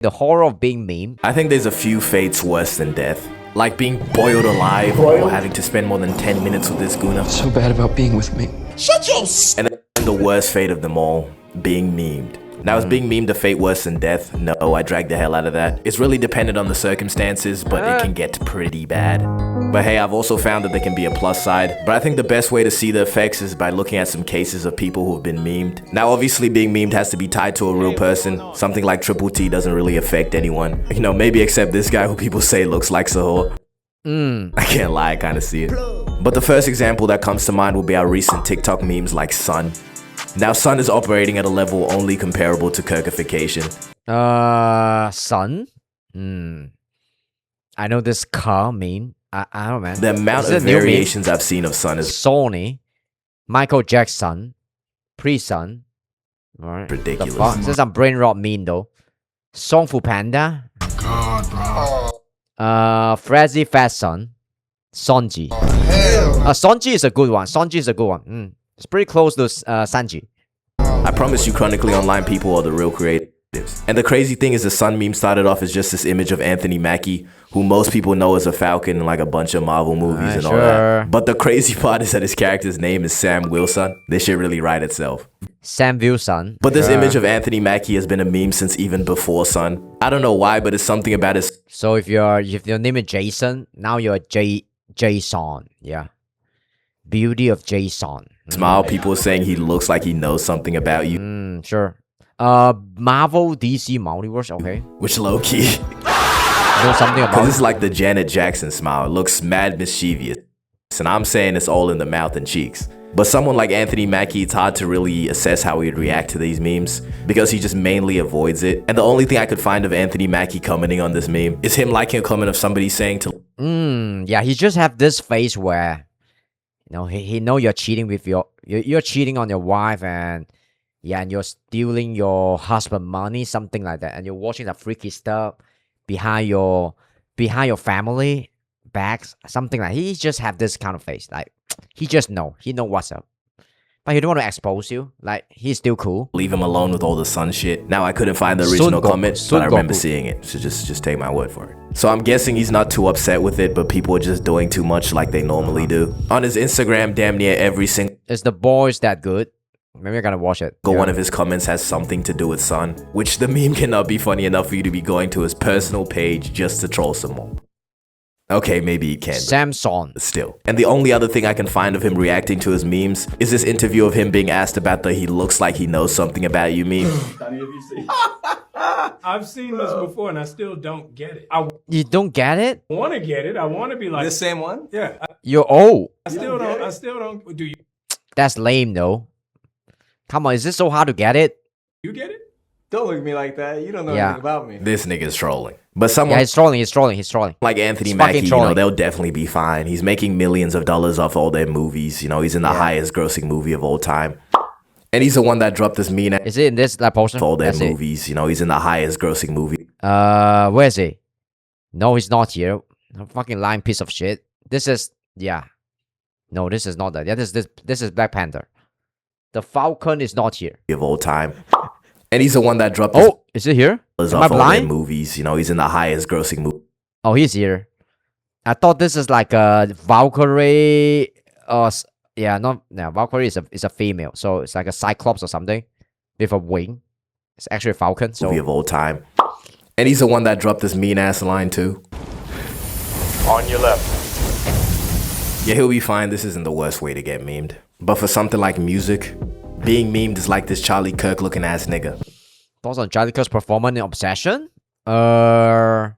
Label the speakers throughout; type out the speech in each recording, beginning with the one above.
Speaker 1: the horror of being meme.
Speaker 2: I think there's a few fates worse than death. Like being boiled alive or having to spend more than 10 minutes with this Guna.
Speaker 3: So bad about being with me.
Speaker 4: Shut your
Speaker 2: And then the worst fate of them all, being memed. Now, is being memed a fate worse than death? No, I dragged the hell out of that. It's really dependent on the circumstances, but it can get pretty bad. But hey, I've also found that there can be a plus side. But I think the best way to see the effects is by looking at some cases of people who have been memed. Now, obviously, being memed has to be tied to a real person. Something like Triple T doesn't really affect anyone. You know, maybe except this guy who people say looks like Sahur. I can't lie, I kind of see it. But the first example that comes to mind will be our recent TikTok memes like Sun. Now, Sun is operating at a level only comparable to Kirkification.
Speaker 1: Sun? I know this car meme. I don't know, man.
Speaker 2: The amount of variations I've seen of Sun is
Speaker 1: Sony, Michael Jackson, Pre-Sun. Alright.
Speaker 2: ridiculous.
Speaker 1: This is some brain rot meme though. Song Fu Panda.
Speaker 4: God, bro.
Speaker 1: Frazzy Fat Son. Sonji. Sonji is a good one. Sonji is a good one. It's pretty close to Sanji.
Speaker 2: I promise you, Chronically Online people are the real creatives. And the crazy thing is the Sun meme started off as just this image of Anthony Mackie, who most people know as a Falcon in like a bunch of Marvel movies and all that. But the crazy part is that his character's name is Sam Wilson. This shit really write itself.
Speaker 1: Sam Wilson.
Speaker 2: But this image of Anthony Mackie has been a meme since even before Sun. I don't know why, but it's something about his...
Speaker 1: So if your name is Jason, now you're Jason. Yeah. Beauty of Jason.
Speaker 2: smile. People saying he looks like he knows something about you.
Speaker 1: Sure. Marvel DC Multiverse, okay.
Speaker 2: Which low-key.
Speaker 1: Know something about
Speaker 2: Because it's like the Janet Jackson smile. It looks mad mischievous. And I'm saying it's all in the mouth and cheeks. But someone like Anthony Mackie, it's hard to really assess how he'd react to these memes because he just mainly avoids it. And the only thing I could find of Anthony Mackie commenting on this meme is him liking a comment of somebody saying to...
Speaker 1: Yeah, he just have this face where, you know, he know you're cheating with you're cheating on your wife and you're stealing your husband money, something like that. And you're watching the freaky stuff behind your family backs, something like he just have this kind of face. Like he know what's up. But he don't want to expose you. Like he's still cool.
Speaker 2: Leave him alone with all the Sun shit. Now I couldn't find the original comment, but I remember seeing it. So just take my word for it. So I'm guessing he's not too upset with it, but people are just doing too much like they normally do. On his Instagram, damn near every single...
Speaker 1: Is the boys that good? Maybe I gotta watch it.
Speaker 2: One of his comments has something to do with Sun, which the meme cannot be funny enough for you to be going to his personal page just to troll some more. Okay, maybe he can.
Speaker 1: Samsung.
Speaker 2: Still. And the only other thing I can find of him reacting to his memes is this interview of him being asked about the he looks like he knows something about you meme.
Speaker 5: I've seen this before and I still don't get it.
Speaker 1: You don't get it?
Speaker 5: I want to get it. I want to be like...
Speaker 6: The same one?
Speaker 5: Yeah.
Speaker 1: You're old.
Speaker 5: I still don't... Do you...
Speaker 1: That's lame though. Come on, is this so hard to get it?
Speaker 5: You get it?
Speaker 6: Don't look at me like that. You don't know anything about me.
Speaker 2: This nigga's trolling. But someone
Speaker 1: he's trolling.
Speaker 2: like Anthony Mackie, you know, they'll definitely be fine. He's making millions of dollars off all their movies. You know, he's in the highest grossing movie of all time. And he's the one that dropped this mean...
Speaker 1: Is it in this poster?
Speaker 2: For all their movies. You know, he's in the highest grossing movie.
Speaker 1: Where is he? No, he's not here. A fucking lying piece of shit. This is... Yeah. No, this is not that. Yeah, this is Black Panther. The Falcon is not here.
Speaker 2: Of all time. And he's the one that dropped
Speaker 1: is it here?
Speaker 2: Am I blind? Movies. You know, he's in the highest grossing movie.
Speaker 1: Oh, he's here. I thought this is like a Valkyrie. Valkyrie is a female, so it's like a Cyclops or something with a wing. It's actually a Falcon. So
Speaker 2: movie of all time. And he's the one that dropped this mean ass line too.
Speaker 7: On your left.
Speaker 2: Yeah, he'll be fine. This isn't the worst way to get memed. But for something like music, being memed is like this Charlie Kirk looking ass nigga.
Speaker 1: Thoughts on Charlie Kirk's performance in Obsession?
Speaker 2: You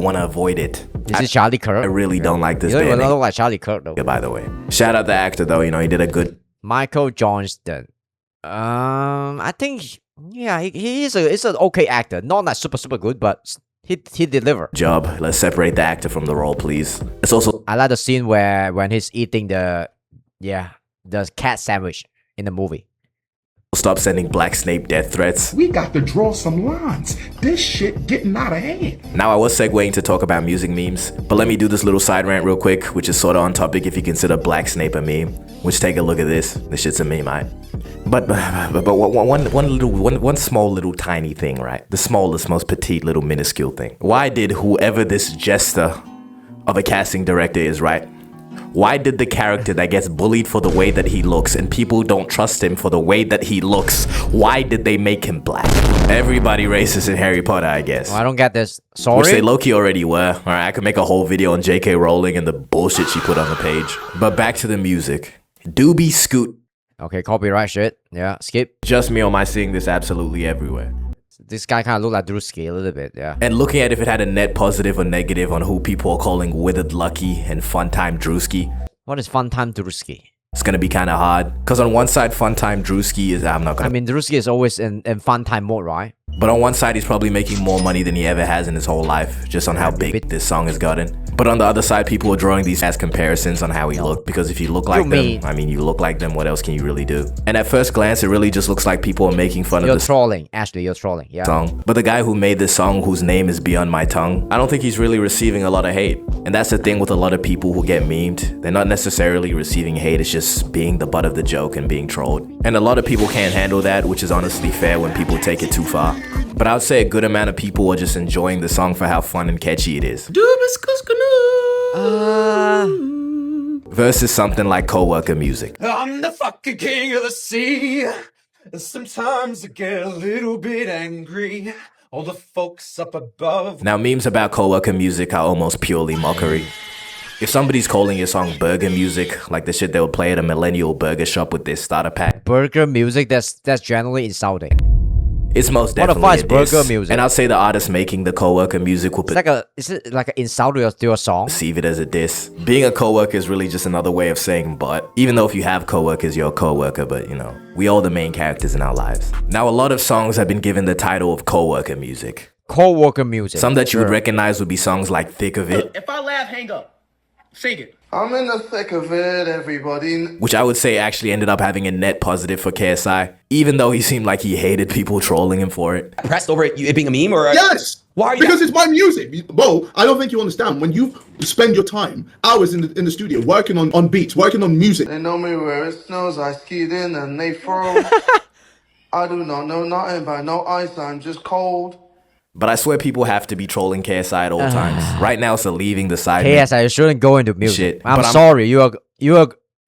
Speaker 2: want to avoid it.
Speaker 1: Is it Charlie Kirk?
Speaker 2: I really don't like this.
Speaker 1: You don't look like Charlie Kirk though.
Speaker 2: Yeah, by the way. Shout out the actor though. You know, he did a good...
Speaker 1: Michael Johnston. I think, yeah, he is an okay actor. Not like super good, but he delivered.
Speaker 2: Job. Let's separate the actor from the role, please. It's also...
Speaker 1: I like the scene when he's eating the cat sandwich in the movie.
Speaker 2: stop sending Black Snape death threats.
Speaker 3: We got to draw some lines. This shit getting out of hand.
Speaker 2: Now, I was segueing to talk about music memes, but let me do this little side rant real quick, which is sort of on topic if you consider Black Snape a meme. Which, take a look at this. This shit's a meme, right? But one small little tiny thing, right? The smallest, most petite little minuscule thing. Why did whoever this jester of a casting director is, right? Why did the character that gets bullied for the way that he looks and people don't trust him for the way that he looks, why did they make him black? Everybody racist in Harry Potter, I guess.
Speaker 1: I don't get this. Sorry?
Speaker 2: Which they low-key already were. Alright, I could make a whole video on J.K. Rowling and the bullshit she put on the page. But back to the music. Doobie Scoot.
Speaker 1: Okay, copyright shit. Yeah, skip.
Speaker 2: Just me, or am I seeing this absolutely everywhere?
Speaker 1: This guy kind of look like Drewski a little bit, yeah.
Speaker 2: And looking at if it had a net positive or negative on who people are calling Withered Lucky and Funtime Drewski.
Speaker 1: What is Funtime Drewski?
Speaker 2: It's gonna be kind of hard. Because on one side, Funtime Drewski is... I'm not gonna...
Speaker 1: I mean, Drewski is always in Funtime mode, right?
Speaker 2: But on one side, he's probably making more money than he ever has in his whole life, just on how big this song has gotten. But on the other side, people are drawing these as comparisons on how he looked, because if you look like them, I mean, you look like them, what else can you really do? And at first glance, it really just looks like people are making fun of
Speaker 1: You're
Speaker 2: this
Speaker 1: trolling, Ashley, you're trolling, yeah.
Speaker 2: song. But the guy who made this song, whose name is beyond my tongue, I don't think he's really receiving a lot of hate. And that's the thing with a lot of people who get memed. They're not necessarily receiving hate, it's just being the butt of the joke and being trolled. And a lot of people can't handle that, which is honestly fair when people take it too far. But I would say a good amount of people are just enjoying the song for how fun and catchy it is. Versus something like Coworker Music.
Speaker 6: I'm the fucking king of the sea. Sometimes I get a little bit angry. All the folks up above.
Speaker 2: Now, memes about Coworker Music are almost purely mockery. If somebody's calling your song burger music, like the shit they would play at a millennial burger shop with their starter pack,
Speaker 1: Burger music, that's generally insulting.
Speaker 2: it's most
Speaker 1: What the
Speaker 2: definitely
Speaker 1: fuck is
Speaker 2: a diss.
Speaker 1: burger music?
Speaker 2: And I'd say the artist making the Coworker Music will
Speaker 1: Is it like an insult to your song?
Speaker 2: perceive it as a diss. Being a coworker is really just another way of saying but. Even though if you have coworkers, you're a coworker, but you know, we all the main characters in our lives. Now, a lot of songs have been given the title of Coworker Music.
Speaker 1: Co-worker music.
Speaker 2: Some that you would recognize would be songs like Thick of It,
Speaker 4: If I laugh, hang up. Sing it.
Speaker 8: I'm in the thick of it, everybody.
Speaker 2: which I would say actually ended up having a net positive for KSI, even though he seemed like he hated people trolling him for it.
Speaker 4: Pressed over it being a meme or
Speaker 3: Yes!
Speaker 4: Why are you
Speaker 3: Because it's my music. Bro, I don't think you understand. When you spend your time, hours in the studio, working on beats, working on music.
Speaker 8: They know me where it snows, I skied in and they froze. I do not know nothing about no ice, I'm just cold.
Speaker 2: But I swear people have to be trolling KSI at all times. Right now, it's leaving the side.
Speaker 1: KSI, you shouldn't go into music.
Speaker 2: Shit,
Speaker 1: I'm
Speaker 2: but I'm-
Speaker 1: sorry, you're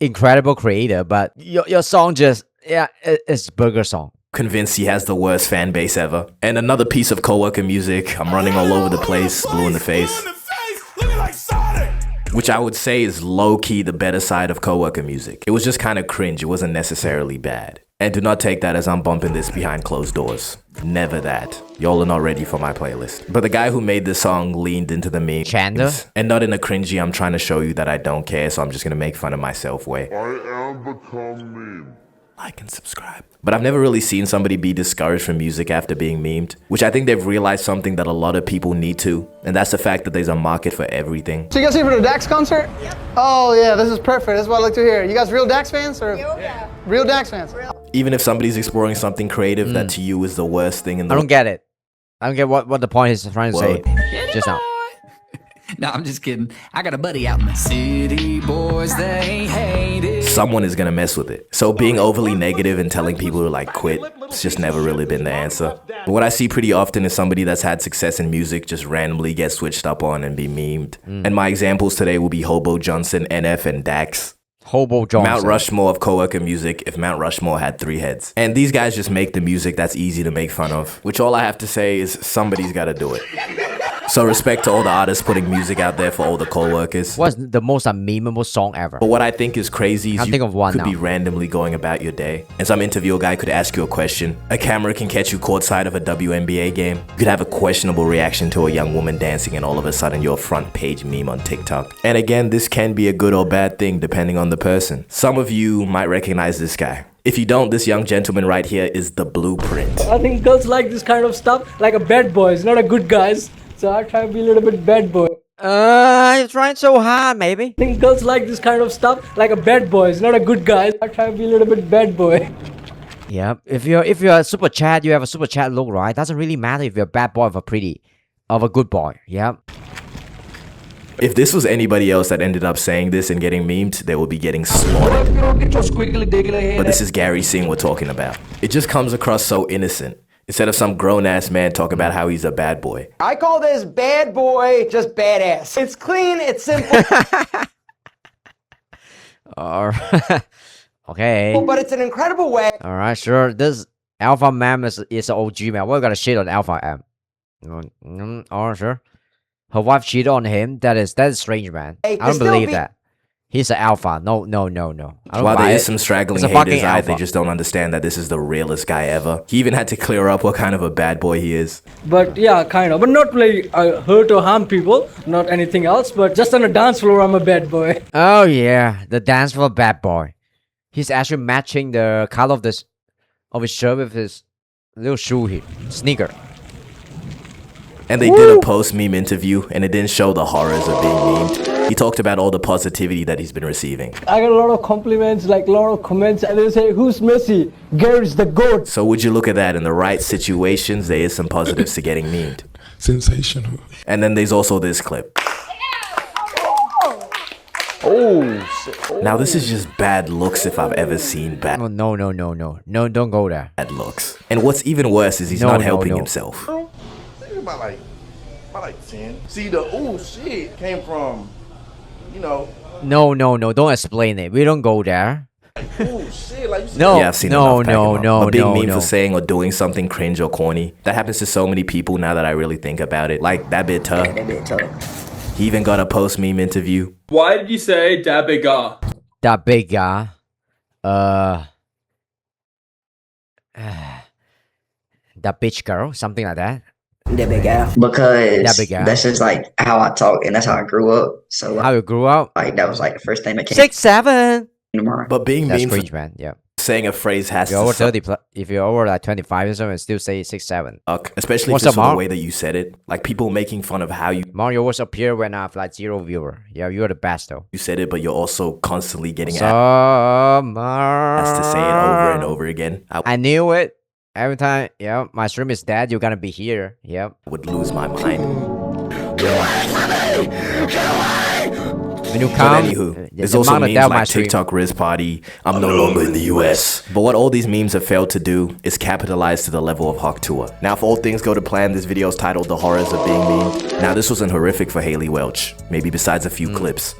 Speaker 1: incredible creator, but your song just, yeah, it's burger song.
Speaker 2: Convinced he has the worst fan base ever. And another piece of Coworker Music, I'm running all over the place, blue in the face. Which I would say is low-key the better side of Coworker Music. It was just kind of cringe, it wasn't necessarily bad. And do not take that as I'm bumping this behind closed doors. Never that. Y'all are not ready for my playlist. But the guy who made this song leaned into the meme.
Speaker 1: Chandler?
Speaker 2: And not in a cringy, I'm trying to show you that I don't care, so I'm just gonna make fun of myself way. Like and subscribe. But I've never really seen somebody be discouraged from music after being memed, which I think they've realized something that a lot of people need to, and that's the fact that there's a market for everything.
Speaker 9: So you guys here for the Dax concert? Yep. Oh yeah, this is perfect. That's what I like to hear. You guys real Dax fans or? Yeah. Real Dax fans?
Speaker 2: Even if somebody's exploring something creative that to you is the worst thing in the
Speaker 1: I don't get it. I don't get what the point is trying to say just now.
Speaker 10: No, I'm just kidding. I got a buddy out in the city, boys, they hate it.
Speaker 2: Someone is gonna mess with it. So being overly negative and telling people to like quit, it's just never really been the answer. But what I see pretty often is somebody that's had success in music just randomly get switched up on and be memed. And my examples today will be Hobo Johnson, NF, and Dax.
Speaker 1: Hobo Johnson.
Speaker 2: Mount Rushmore of Coworker Music if Mount Rushmore had 3 heads. And these guys just make the music that's easy to make fun of. Which all I have to say is somebody's gotta do it. So respect to all the artists putting music out there for all the co-workers.
Speaker 1: What's the most unmemeable song ever?
Speaker 2: But what I think is crazy is
Speaker 1: Think of one
Speaker 2: could
Speaker 1: now.
Speaker 2: be randomly going about your day, and some interviewer guy could ask you a question. A camera can catch you courtside of a WNBA game. You could have a questionable reaction to a young woman dancing, and all of a sudden you're a front page meme on TikTok. And again, this can be a good or bad thing depending on the person. Some of you might recognize this guy. If you don't, this young gentleman right here is the blueprint.
Speaker 11: I think girls like this kind of stuff, like a bad boys, not a good guys. So I try to be a little bit bad boy.
Speaker 1: You're trying so hard, maybe.
Speaker 11: I think girls like this kind of stuff, like a bad boys, not a good guys. I try to be a little bit bad boy.
Speaker 1: Yeah, if you're a super chat, you have a super chat look, right? Doesn't really matter if you're a bad boy of a good boy. Yeah.
Speaker 2: If this was anybody else that ended up saying this and getting memed, they would be getting slaughtered. But this is Gary Singh we're talking about. It just comes across so innocent. Instead of some grown-ass man talking about how he's a bad boy.
Speaker 12: I call this bad boy just badass. It's clean, it's simple,
Speaker 1: Okay.
Speaker 12: but it's an incredible way.
Speaker 1: All right, sure. This Alpha Mam is an OG man. We're gonna shit on Alpha M. Oh, sure. Her wife cheated on him. That is strange, man.
Speaker 12: Hey,
Speaker 1: I don't
Speaker 12: still
Speaker 1: believe
Speaker 12: be-
Speaker 1: that. He's an alpha. No. I don't
Speaker 2: While
Speaker 1: buy
Speaker 2: there
Speaker 1: it.
Speaker 2: is some straggling
Speaker 1: It's a fucking
Speaker 2: haters out, they
Speaker 1: alpha.
Speaker 2: just don't understand that this is the realest guy ever. He even had to clear up what kind of a bad boy he is.
Speaker 11: But yeah, kind of. But not like hurt or harm people, not anything else. But just on a dance floor, I'm a bad boy.
Speaker 1: Oh yeah, the dance floor bad boy. He's actually matching the color of his shirt with his little shoe here, sneaker.
Speaker 2: And they did a post-meme interview, and it didn't show the horrors of being memed. He talked about all the positivity that he's been receiving.
Speaker 11: I got a lot of compliments, like a lot of comments, and they say, "Who's Messi? Gary's the goat."
Speaker 2: So would you look at that in the right situations, there is some positives to getting memed.
Speaker 7: Sensational.
Speaker 2: And then there's also this clip. Now this is just bad looks if I've ever seen bad
Speaker 1: Oh, no, don't go there.
Speaker 2: looks. And what's even worse is he's
Speaker 1: No,
Speaker 2: not
Speaker 1: no,
Speaker 2: helping
Speaker 1: no.
Speaker 2: himself.
Speaker 8: About like 10. See, the ooh shit came from, you know,
Speaker 1: No, don't explain it. We don't go there.
Speaker 8: ooh shit, like you said.
Speaker 1: No,
Speaker 2: Yeah, I've seen
Speaker 1: no,
Speaker 2: enough packing
Speaker 1: no,
Speaker 2: up. A big
Speaker 1: no,
Speaker 2: meme
Speaker 1: no.
Speaker 2: for saying or doing something cringe or corny. That happens to so many people now that I really think about it. Like that bit tough. He even got a post meme interview.
Speaker 6: Why did you say da big guy?
Speaker 1: That big guy. That bitch girl, something like that.
Speaker 12: That big guy.
Speaker 1: That
Speaker 12: Because
Speaker 1: big guy.
Speaker 12: that's just like how I talk and that's how I grew up. So
Speaker 1: How you grew up?
Speaker 12: like that was like the first thing that came
Speaker 1: 6, 7.
Speaker 12: to mind.
Speaker 2: But being
Speaker 1: That's
Speaker 2: memed for
Speaker 1: cringe, man. Yeah.
Speaker 2: saying a phrase has
Speaker 1: If you're over
Speaker 2: to
Speaker 1: 30, if you're over like 25 or something, still say 6, 7.
Speaker 2: suck, especially
Speaker 1: What's
Speaker 2: if it's
Speaker 1: up,
Speaker 2: the
Speaker 1: Mark?
Speaker 2: way that you said it. Like people making fun of how you
Speaker 1: Mario was up here when I have like 0 viewer. Yeah, you're the best though.
Speaker 2: said it, but you're also constantly getting
Speaker 1: Summer.
Speaker 2: asked to say it over and over again. I
Speaker 1: I knew it. Every time, yeah, my stream is dead, you're gonna be here. Yep.
Speaker 2: would lose my mind.
Speaker 1: When you
Speaker 2: But
Speaker 1: come,
Speaker 2: anywho, there's
Speaker 1: the
Speaker 2: also
Speaker 1: amount of
Speaker 2: memes
Speaker 1: doubt my
Speaker 2: like
Speaker 1: stream.
Speaker 2: TikTok Riz Party, I'm no longer in the US. But what all these memes have failed to do is capitalize to the level of Hawk Tour. Now, if all things go to plan, this video is titled The Horrors of Being Memed. Now, this wasn't horrific for Haley Welch, maybe besides a few clips.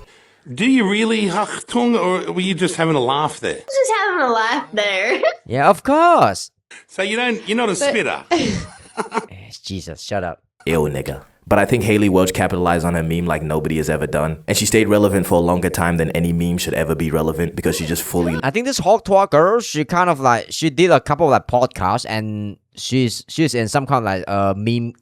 Speaker 7: Do you really, Achtung, or were you just having a laugh there?
Speaker 13: Just having a laugh there.
Speaker 1: Yeah, of course.
Speaker 7: So you're not a spitter.
Speaker 1: Jesus, shut up.
Speaker 2: Ew, nigga. But I think Haley Welch capitalized on her meme like nobody has ever done. And she stayed relevant for a longer time than any meme should ever be relevant because she just fully
Speaker 1: I think this Hawk Tour girl, she kind of like she did a couple of like podcasts and she's in some kind of like meme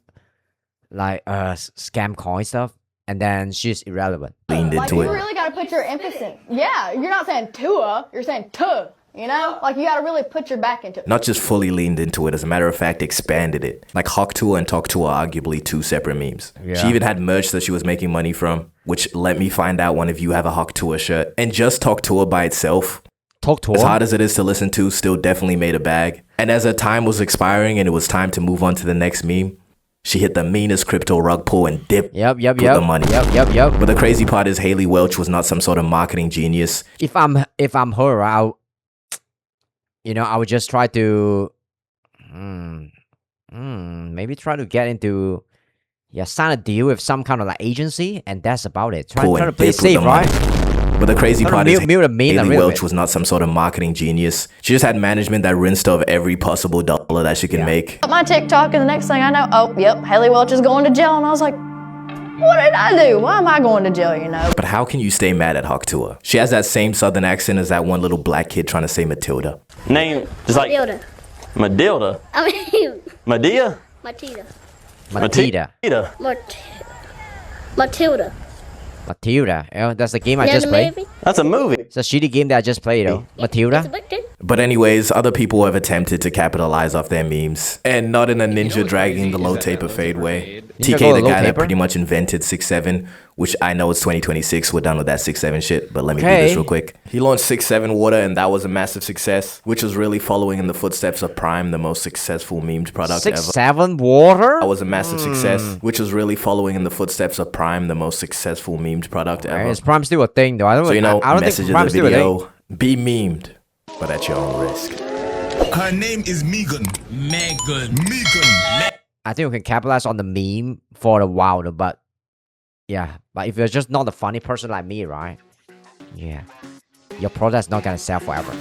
Speaker 1: like scam coin stuff and then she's irrelevant.
Speaker 2: leaned
Speaker 13: Like,
Speaker 2: into
Speaker 13: you
Speaker 2: it.
Speaker 13: really got to put your emphasis. Yeah, you're not saying Tua, you're saying tuh. You know? Like, you got to really put your back into it.
Speaker 2: Not just fully leaned into it, as a matter of fact, expanded it. Like Hawk Tour and Talk Tour are arguably two separate memes.
Speaker 1: Yeah.
Speaker 2: She even had merch that she was making money from, which let me find out one of you have a Hawk Tour shirt. And just Talk Tour by itself,
Speaker 1: Talk Tour.
Speaker 2: as hard as it is to listen to, still definitely made a bag. And as her time was expiring and it was time to move on to the next meme, she hit the meanest crypto rug pull and dipped
Speaker 1: Yep.
Speaker 2: with the money.
Speaker 1: Yep.
Speaker 2: But the crazy part is Haley Welch was not some sort of marketing genius.
Speaker 1: If I'm her, I would just try to maybe try to get into sign a deal with some kind of like agency and that's about it. Try
Speaker 2: Pull
Speaker 1: to
Speaker 2: and
Speaker 1: play
Speaker 2: dip with
Speaker 1: safe,
Speaker 2: the
Speaker 1: right?
Speaker 2: money. But the crazy
Speaker 1: Try to
Speaker 2: part is
Speaker 1: mute the meme a
Speaker 2: Haley
Speaker 1: little
Speaker 2: Welch
Speaker 1: bit.
Speaker 2: was not some sort of marketing genius. She just had management that rinsed off every possible dollar that she could make.
Speaker 13: My TikTok, and the next thing I know, oh, yep, Haley Welch is going to jail. And I was like, what did I do? Why am I going to jail, you know?
Speaker 2: But how can you stay mad at Hawk Tour? She has that same southern accent as that one little black kid trying to say Matilda.
Speaker 14: Name just like
Speaker 13: Matilda.
Speaker 14: Madilda.
Speaker 13: I mean,
Speaker 14: Madea?
Speaker 13: Matilda. Matilda.
Speaker 1: Matilda. Yeah, that's the game I just played.
Speaker 14: That's a movie.
Speaker 1: It's a shitty game that I just played though. Matilda.
Speaker 2: But anyways, other people have attempted to capitalize off their memes, and not in a ninja dragging the low taper fade way.
Speaker 1: Ninja
Speaker 2: TK,
Speaker 1: go
Speaker 2: the
Speaker 1: low
Speaker 2: guy that
Speaker 1: taper?
Speaker 2: pretty much invented 6-7, which I know it's 2026, we're done with that 6-7 shit, but let me do
Speaker 1: Okay.
Speaker 2: this real quick. He launched 6-7 Water, and that was a massive success, which was really following in the footsteps of Prime, the most successful memed product ever.
Speaker 1: 6-7 water?
Speaker 2: That was a massive success, which was really following in the footsteps of Prime, the most successful memed product ever.
Speaker 1: Is Prime still a thing though? I don't.
Speaker 2: So, you know,
Speaker 1: I don't
Speaker 2: message
Speaker 1: think
Speaker 2: of
Speaker 1: Prime's
Speaker 2: the
Speaker 1: still a thing.
Speaker 2: video, be memed, but at your own risk.
Speaker 15: Her name is Megan. Megan.
Speaker 1: I think we can capitalize on the meme for a while, though, but yeah. But if you're just not a funny person like me, right? Yeah, your product's not gonna sell forever.